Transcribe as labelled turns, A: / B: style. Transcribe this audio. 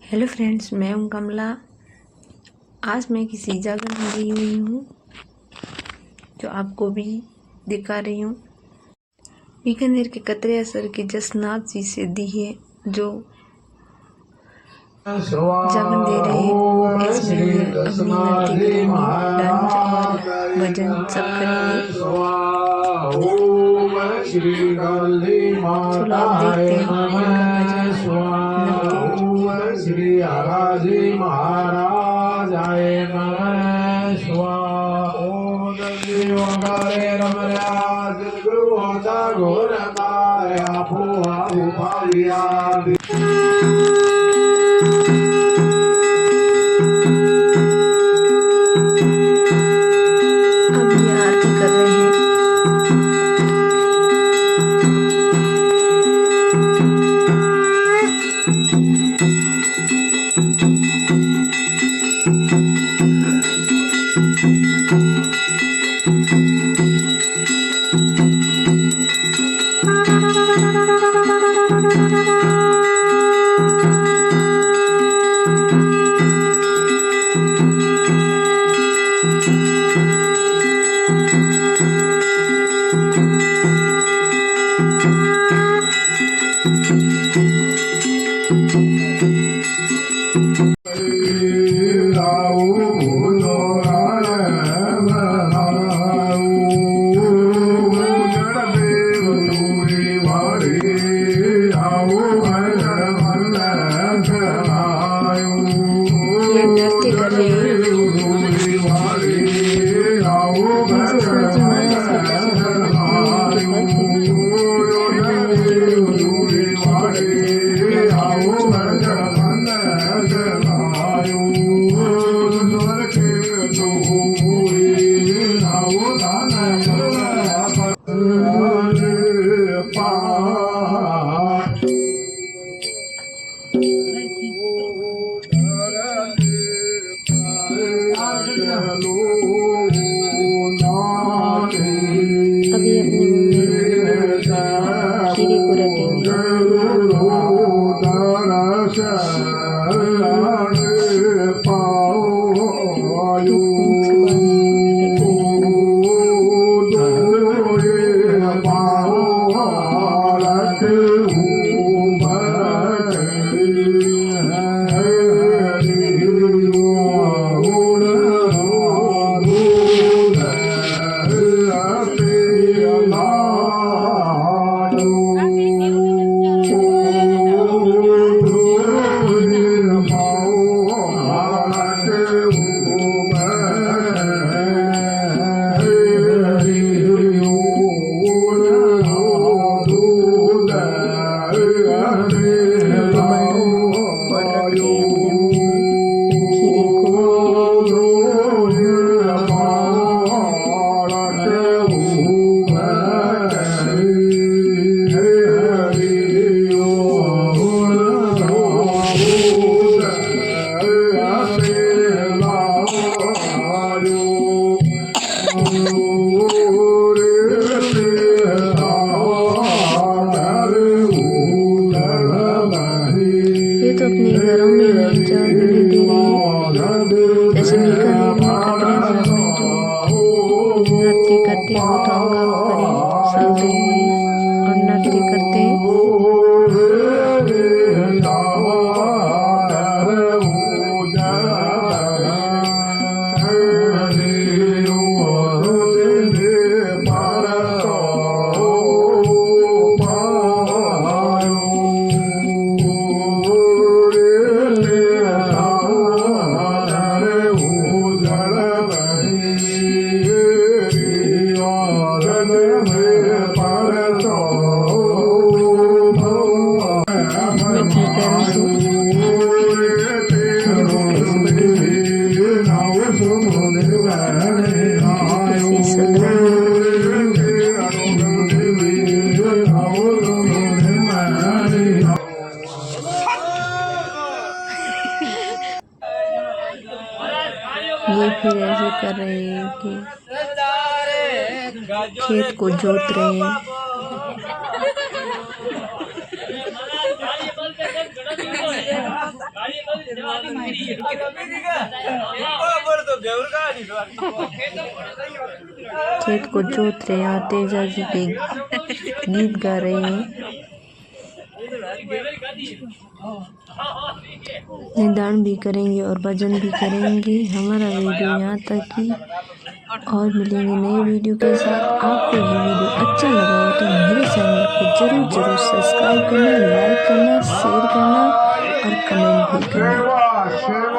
A: Hello friends, मैं हूं कमला। आज मैं किसी जगह में गई हुई हूँ जो आपको भी दिखा रही हूँ। बीकानेर के कतरे असर की जसनाथ जी सिद्धि है जो जगन दे रहे हैं। इसमें ये अपनी नृत्य करेंगे, डांस और भजन सब करेंगे। चलो आप देखते हैं इनका भजन नृत्य।
B: श्री हराजी महाराज आए नमः स्वाहा। ओम देव करे रमराज गुरु होता घोर तारा फुआ उपालिया।
A: अब ये आरती कर रहे हैं। नृत्य कर रहे हैं। अभी अपने मुंह में खीरे को रखेंगे। तो अपने घरों में ही जाने दे रहे हैं। जैसे बीकानेर में कतरे असर में जो नृत्य करते हैं वो तो हम घरों पर ही चलते हैं और नृत्य करते हैं। ये फिर ऐसे कर रहे हैं कि खेत को जोत रहे हैं। खेत को जोत रहे हैं, तेजा जी के गीत गा रहे हैं, निदान भी करेंगे और भजन भी करेंगे। हमारा वीडियो यहाँ तक ही, और मिलेंगे नए वीडियो के साथ। आपको ये वीडियो अच्छा लगा हो तो मेरे चैनल को जरूर सब्सक्राइब करना, लाइक करना, शेयर करना और कमेंट भी करना।